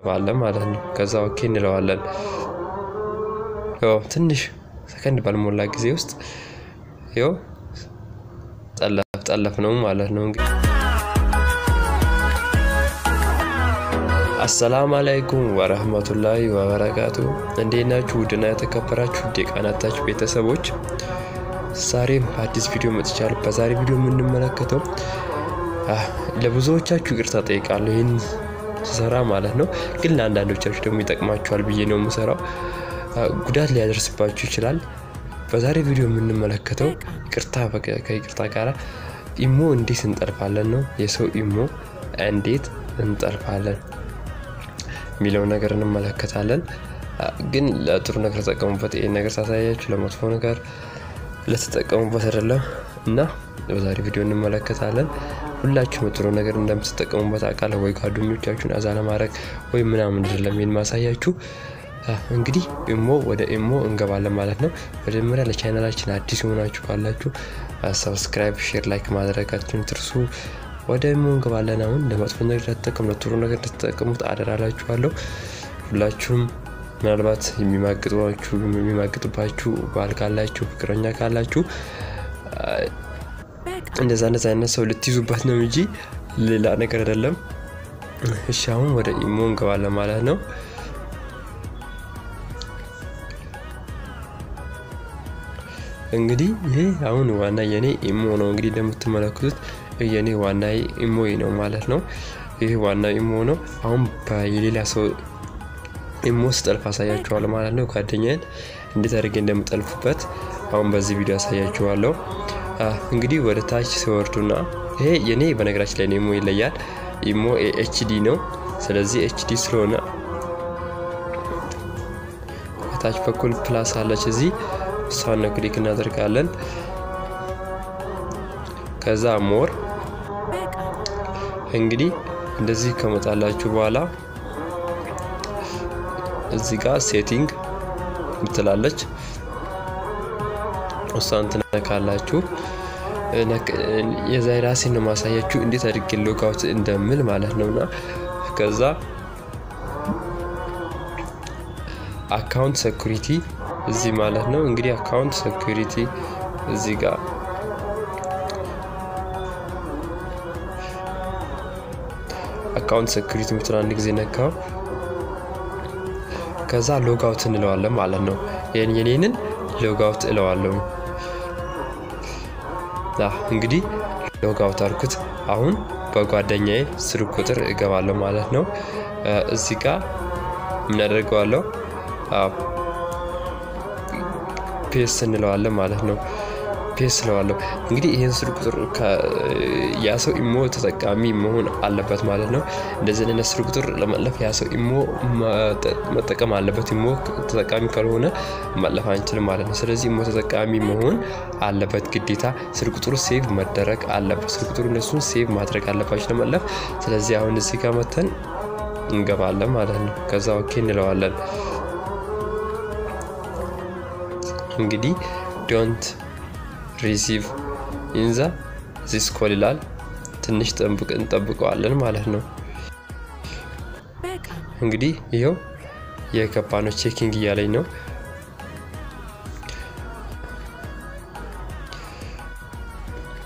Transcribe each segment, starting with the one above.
እንገባለን ማለት ነው ከዛ ኦኬ እንለዋለን ትንሽ ሰከንድ ባልሞላ ጊዜ ውስጥ ጠለፍ ነው ማለት ነው አሰላሙ አለይኩም ወራህመቱላሂ ወበረካቱ እንዴናችሁ ውድና የተከበራችሁ ዲቃናታችሁ ቤተሰቦች ዛሬም አዲስ ቪዲዮ መጥቻለሁ በዛሬ ቪዲዮ የምንመለከተው ለብዙዎቻችሁ ይቅርታ ጠይቃለሁ ይሄን ሰራ ማለት ነው ግን ለአንዳንዶቻችሁ ደግሞ ይጠቅማችኋል ብዬ ነው የምሰራው ጉዳት ሊያደርስባችሁ ይችላል በዛሬ ቪዲዮ የምንመለከተው ይቅርታ ጋር ኢሞ እንዴት እንጠልፋለን ነው የሰው ኢሞ እንዴት እንጠልፋለን ሚለው ነገር እንመለከታለን ግን ለጥሩ ነገር ተጠቀሙበት ይሄን ነገር ሳሳያችሁ ለመጥፎ ነገር ለተጠቀሙበት አይደለም እና በዛሬ ቪዲዮ እንመለከታለን ሁላችሁም ጥሩ ነገር እንደምትጠቀሙበት አቃለ ወይ ጓደኞቻችሁን አዛለ ማድረግ ወይ ምናምን አይደለም ይሄን ማሳያችሁ እንግዲህ ወደ ኢሞ እንገባለን ማለት ነው በመጀመሪያ ለቻናላችን አዲስ ሆናችሁ ካላችሁ ሰብስክራይብ ሼር ላይክ ማድረጋችሁን ትርሱ ወደ ኢሞ እንገባለን አሁን ለመጥፎ ነገር ተጠቀሙ ለጥሩ ነገር ተጠቀሙት አደራላችኋለሁ ሁላችሁም ምናልባት የሚማግጡባችሁ ባል ካላችሁ ፍቅረኛ ካላችሁ እንደዛ አይነት ሰው ልትይዙበት ነው እንጂ ሌላ ነገር አይደለም እሺ አሁን ወደ ኢሞ እንገባለን ማለት ነው እንግዲህ ይሄ አሁን ዋና የኔ ኢሞ ነው እንግዲህ እንደምትመለከቱት የኔ ዋና ኢሞ ነው ማለት ነው ይሄ ዋና ኢሞ ነው አሁን በሌላ ሰው ኢሞ ስጠልፍ አሳያችኋለሁ ማለት ነው ጓደኛዬን እንዴት አድርጌ እንደምጠልፍበት አሁን በዚህ ቪዲዮ አሳያችኋለሁ እንግዲህ ወደ ታች ሲወርዱና ይሄ የኔ በነገራችን ላይ ኢሞ ይለያል ኢሞ ኤችዲ ነው ስለዚህ ኤችዲ ስለሆነ ታች በኩል ፕላስ አለች እዚህ እሷን ክሊክ እናደርጋለን ከዛ ሞር እንግዲህ እንደዚህ ከመጣላችሁ በኋላ እዚህ ጋር ሴቲንግ እንትላለች እሷን ተነካላችሁ የዛይራሲን ነው ማሳያችሁ እንዴት አድርጌ ሎጋውት እንደምል ማለት ነውና ከዛ አካውንት ሴኩሪቲ እዚህ ማለት ነው እንግዲህ አካውንት ሴኩሪቲ እዚህ ጋር አካውንት ሴኩሪቲ ምትራን ጊዜ ነካው ከዛ ሎጋውት እንለዋለን ማለት ነው የኔንን ሎጋውት እለዋለሁ እንግዲህ ሎጋውት አርኩት አሁን በጓደኛዬ ስልክ ቁጥር እገባለሁ ማለት ነው እዚህ ጋር ምን አደርጋለሁ ፔስት እንለዋለን ማለት ነው ፔስት እንለዋለን እንግዲህ ይሄን ስልክ ቁጥር ያሰው ኢሞ ተጠቃሚ መሆን አለበት ማለት ነው እንደዚህ አይነት ስልክ ቁጥር ለማለፍ ያሰው ኢሞ መጠቀም አለበት ኢሞ ተጠቃሚ ካልሆነ ማለፍ አንችልም ማለት ነው ስለዚህ ኢሞ ተጠቃሚ መሆን አለበት ግዴታ ስልክ ቁጥሩ ሴቭ መደረግ አለበት ስልክ ቁጥሩ እነሱን ሴቭ ማድረግ አለባችሁ ለማለፍ ስለዚህ አሁን እዚህ ጋር መተን እንገባለን ማለት ነው ከዛ ኦኬ እንለዋለን እንግዲህ don't receive in this call ይላል ትንሽ እንጠብቀዋለን ማለት ነው እንግዲህ ይሄው የከፓኖ ቼኪንግ እያለኝ ነው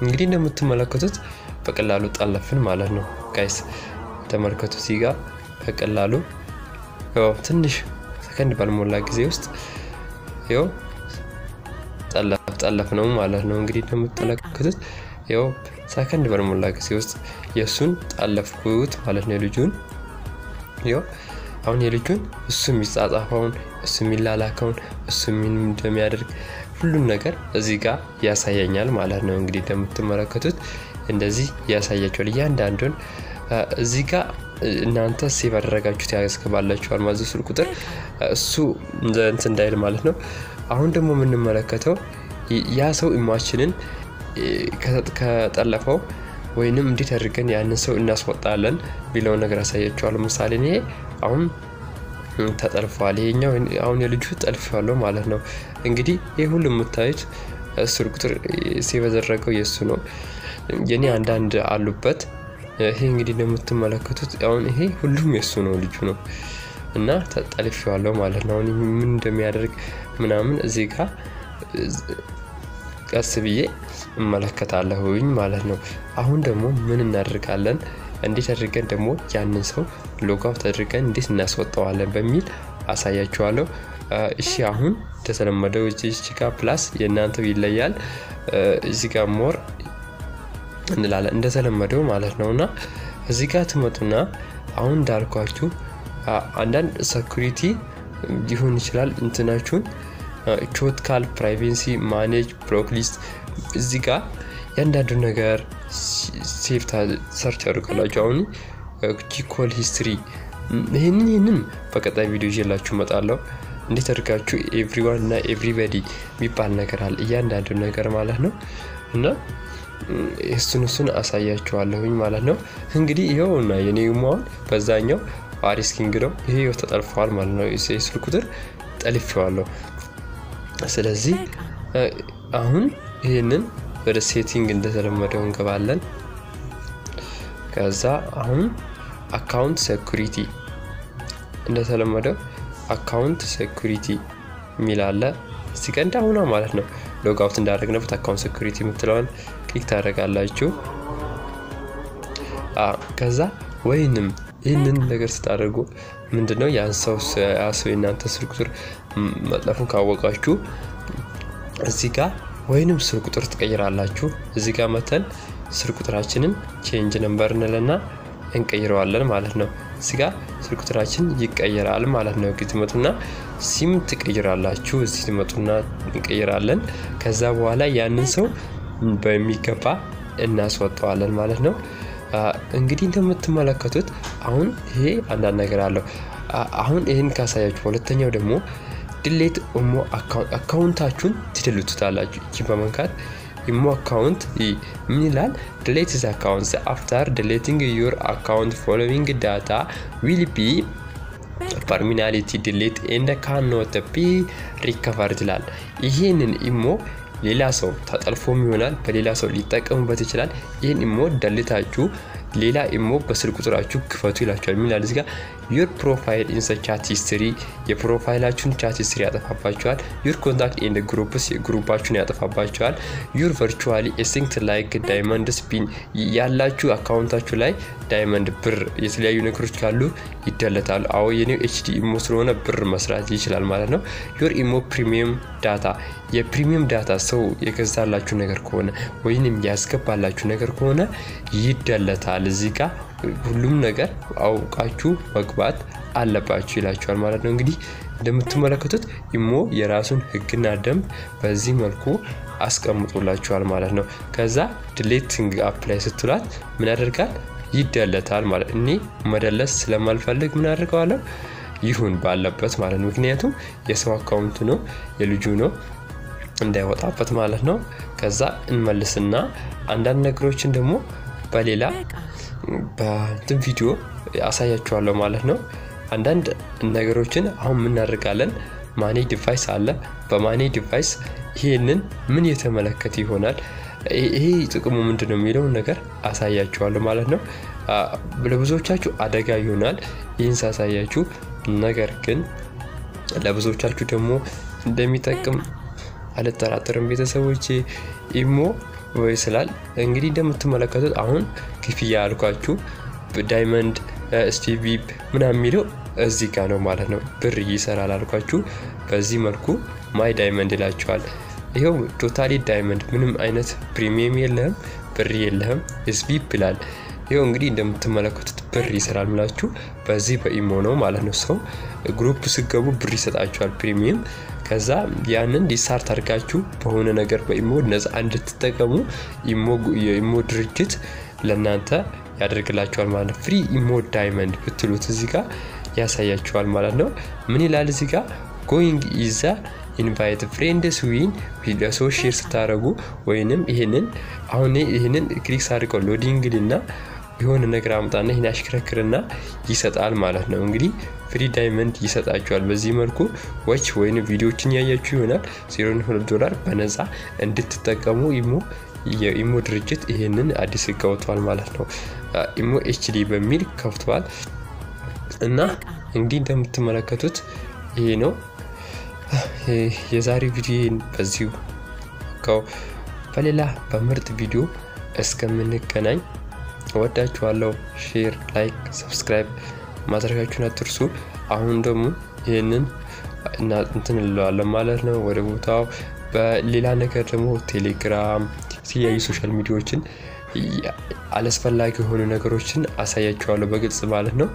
እንግዲህ እንደምትመለከቱት በቀላሉ ጣለፍን ማለት ነው ጋይስ ተመልከቱ እዚህ ጋር በቀላሉ ትንሽ ሰከንድ ባልሞላ ጊዜ ውስጥ ይሄው ጠለፍ ነው ማለት ነው እንግዲህ እንደምትመለከቱት ይሄው ሰከንድ ባልሞላ ጊዜ ውስጥ የሱን ጠለፍኩት ማለት ነው ልጁን ይሄው አሁን የልጁን እሱ የሚጻጻፈውን እሱ የሚላላከውን እሱ ምን እንደሚያደርግ ሁሉን ነገር እዚህ ጋር ያሳየኛል ማለት ነው እንግዲህ እንደምትመለከቱት እንደዚህ ያሳያችኋል እያንዳንዱን እዚህ ጋር እናንተ ሴቭ አደረጋችሁት ያስገባላችኋል ማለት ነው ስልክ ቁጥር እሱ እንትን እንዳይል ማለት ነው አሁን ደግሞ የምንመለከተው ያ ሰው ኢማችንን ከጠለፈው ወይንም እንዴት አድርገን ያንን ሰው እናስወጣለን ቢለው ነገር አሳያችኋለሁ ምሳሌ እኔ አሁን ተጠልፏል ይሄኛው አሁን የልጁ ጠልፏል ማለት ነው እንግዲህ ይሄ ሁሉ የምታዩት ስልክ ቁጥር ሴቭ ያደረገው የሱ ነው የኔ አንዳንድ አሉበት ይሄ እንግዲህ እንደምትመለከቱት አሁን ይሄ ሁሉም የሱ ነው ልጁ ነው እና ተጠልፌዋለሁ ማለት ነው። አሁን ምን እንደሚያደርግ ምናምን እዚህ ጋር ቀስ ብዬ እመለከታለሁኝ ማለት ነው። አሁን ደግሞ ምን እናደርጋለን እንዴት አድርገን ደግሞ ያንን ሰው ሎግ አውት አድርገን እንዴት እናስወጣዋለን በሚል አሳያችኋለሁ። እሺ አሁን ተሰለመደው እዚህ ጋር ፕላስ የናንተው ይለያል እዚህ ጋር ሞር እንላለን እንደተለመደው ማለት ነውና እዚህ ጋር ትመጡና አሁን እንዳልኳችሁ አንዳንድ ሴኩሪቲ ሊሆን ይችላል እንትናችሁን ቶታል ፕራይቬሲ ማኔጅ ብሎክ ሊስት እዚህ ጋር ያንዳንዱ ነገር ሴቭ ሰርች አድርጋላችሁ። አሁን ጂኮል ሂስትሪ ይሄንን በቀጣይ ቪዲዮ ይዤላችሁ መጣለሁ። እንዴት አድርጋችሁ ኤቭሪዋን እና ኤቭሪባዲ የሚባል ነገር አለ እያንዳንዱ ነገር ማለት ነው እና እሱን አሳያችኋለሁኝ ማለት ነው። እንግዲህ ይሄውና የኔ ኢሞውን በዛኛው ፓሪስ ኪንግዶም ይሄ ተጠልፏል ማለት ነው። ስልክ ቁጥር ጠልፌዋለሁ። ስለዚህ አሁን ይሄንን ወደ ሴቲንግ እንደተለመደው እንገባለን። ከዛ አሁን አካውንት ሴኩሪቲ እንደተለመደው አካውንት ሴኩሪቲ ሚላለ እዚህ ጋር እንዳውና ማለት ነው ሎግ አውት እንዳደረግነው አካውንት ሴኩሪቲ የምትለውን ክሊክ ታደርጋላችሁ። ከዛ ወይንም ይሄንን ነገር ስታደርጉ ምንድነው ያንሰው እናንተ ስልክ ቁጥር መጥለፉን ካወቃችሁ እዚህ ጋር ወይንም ስልክ ቁጥር ትቀይራላችሁ። እዚህ ጋር መተን ስልክ ቁጥራችንን ቼንጅ ነምበር እንለና እንቀይረዋለን ማለት ነው። እዚህ ጋር ስልክ ቁጥራችን ይቀየራል ማለት ነው። ግጥመቱና ሲም ትቀይራላችሁ እዚህ ትመጡና እንቀይራለን። ከዛ በኋላ ያንን ሰው በሚገባ እናስወጣዋለን ማለት ነው። እንግዲህ እንደምትመለከቱት አሁን ይሄ አንዳንድ ነገር አለው። አሁን ይሄን ካሳያችሁ ሁለተኛው ደግሞ ዲሌት ኦሞ አካውንታችሁን ትደልቱታላችሁ። እቺ በመንካት ኢሞ አካውንት ምን ይላል delete this account after deleting your account following data will be permanently delete and cannot be recovered ይላል። ይሄንን ኢሞ ሌላ ሰው ተጠልፎም ይሆናል በሌላ ሰው ሊጠቀሙበት ይችላል። ይሄን ኢሞ ደልታችሁ ሌላ ኢሞ በስልክ ቁጥራችሁ ክፈቱ ይላችኋል። ምን ይላል እዚህ ጋር your profile in the chat history የፕሮፋይላችሁን ቻት ሂስትሪ ያጠፋባችኋል። your contact in the groups ግሩፓችሁን ያጠፋባችኋል። your virtually extinct like diamond spin ያላችሁ አካውንታችሁ ላይ ዳይመንድ ብር የተለያዩ ነገሮች ካሉ ይደለታሉ። አዎ የኔው HD ኢሞ ስለሆነ ብር መስራት ይችላል ማለት ነው። your ኢሞ ፕሪሚየም ዳታ የፕሪሚየም ዳታ ሰው የገዛላችሁ ነገር ከሆነ ወይንም ያስገባላችሁ ነገር ከሆነ ይደለታል። እዚህ ጋር ሁሉም ነገር አውቃችሁ መግባት አለባችሁ ይላችኋል ማለት ነው። እንግዲህ እንደምትመለከቱት ኢሞ የራሱን ህግና ደንብ በዚህ መልኩ አስቀምጦላችኋል ማለት ነው። ከዛ ዲሌቲንግ አፕላይ ስትሏት ምን ያደርጋል ይደለታል ማለት እኔ መደለስ ስለማልፈልግ ምን አደርጋለሁ ይሁን ባለበት ማለት ነው። ምክንያቱም የሰው አካውንት ነው የልጁ ነው እንዳይወጣበት ማለት ነው። ከዛ እንመልስና አንዳንድ ነገሮችን ደግሞ በሌላ በእንትን ቪዲዮ አሳያችኋለሁ ማለት ነው። አንዳንድ ነገሮችን አሁን ምን እናደርጋለን ማኔ ዲቫይስ አለ። በማኔ ዲቫይስ ይሄንን ምን የተመለከተ ይሆናል ይሄ ጥቅሙ ምንድነው የሚለው ነገር አሳያችኋለሁ ማለት ነው። ለብዙዎቻችሁ አደጋ ይሆናል ይሄን ሳሳያችሁ፣ ነገር ግን ለብዙዎቻችሁ ደግሞ እንደሚጠቅም አልጠራጠርም ቤተሰቦቼ። ኢሞ ወይስላል እንግዲህ እንደምትመለከቱት አሁን ክፍያ አልኳችሁ ዳይመንድ ስቲቪ ምናምን የሚለው እዚህ ጋር ነው ማለት ነው። ብር ይሰራል አልኳችሁ በዚህ መልኩ ማይ ዳይመንድ ይላችኋል። ይሄው ቶታሊ ዳይመንድ ምንም አይነት ፕሪሚየም የለም ብር የለም ስቢፕ ይላል። ይሄው እንግዲህ እንደምትመለከቱት ብር ይሰራል ብላችሁ በዚህ በኢሞ ነው ማለት ነው። ሰው ግሩፕ ሲገቡ ብር ይሰጣችኋል ፕሪሚየም። ከዛ ያንን ዲሳርት አድርጋችሁ በሆነ ነገር በኢሞ ነፃ እንድትጠቀሙ ኢሞ ድርጅት ለናንተ ያደርግላችኋል ማለት ነው። ፍሪ ኢሞ ዳይመንድ ብትሉት እዚህ ጋር ያሳያችኋል ማለት ነው። ምን ይላል እዚህ ጋር going is a invite friends win ቪዲዮ ሼር ስታረጉ ወይንም ይሄንን ክሊክ አድርገው ሎዲንግ ልና የሆነ ነገር አምጣና ይሄን አሽከረክርና ይሰጣል ማለት ነው። እንግዲህ ፍሪ ዳይመንድ ይሰጣችኋል በዚህ መልኩ ወይንም ቪዲዮችን ያያችሁ ይሆናል $0.2 በነፃ እንድትጠቀሙ ኢሞ የኢሞ ድርጅት ይሄንን አዲስ ከወጥቷል ማለት ነው። ኢሞ ኤችዲ በሚል ከፍቷል እና እንግዲህ እንደምትመለከቱት ይሄ ነው የዛሬ ቪዲዮን በዚሁ በሌላ በምርጥ ቪዲዮ እስከምንገናኝ ወዳችኋለሁ። ሼር ላይክ ሰብስክራይብ ማድረጋችሁን አትርሱ። አሁን ደግሞ ይሄንን እና እንትን እንለዋለን ማለት ነው ወደ ቦታው በሌላ ነገር ደግሞ ቴሌግራም ሲያዩ ሶሻል ሚዲያዎችን አላስፈላጊ የሆኑ ነገሮችን አሳያችኋለሁ በግልጽ ማለት ነው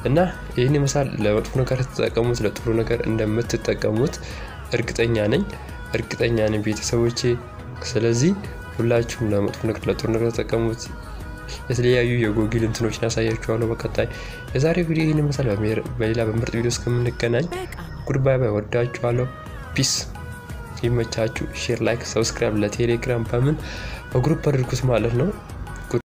እና ይሄን መሳል ለመጥፎ ነገር ተጠቀሙት ለጥሩ ነገር እንደምትጠቀሙት እርግጠኛ ነኝ ቤተሰቦቼ። ስለዚህ ሁላችሁም ለመጥፎ ነገር ለጥሩ ነገር ተጠቀሙት። የተለያዩ የጎግል እንትኖችን አሳያችኋለሁ በቀጣይ። የዛሬ ቪዲዮ ይሄን መሳል በሌላ በምርጥ ቪዲዮ እስከምንገናኝ ጉድባይ ባይ። ወዳችኋለሁ። ፒስ። ይመቻችሁ። ሼር ላይክ ሰብስክራይብ ለቴሌግራም በምን በግሩፕ አድርጉት ማለት ነው።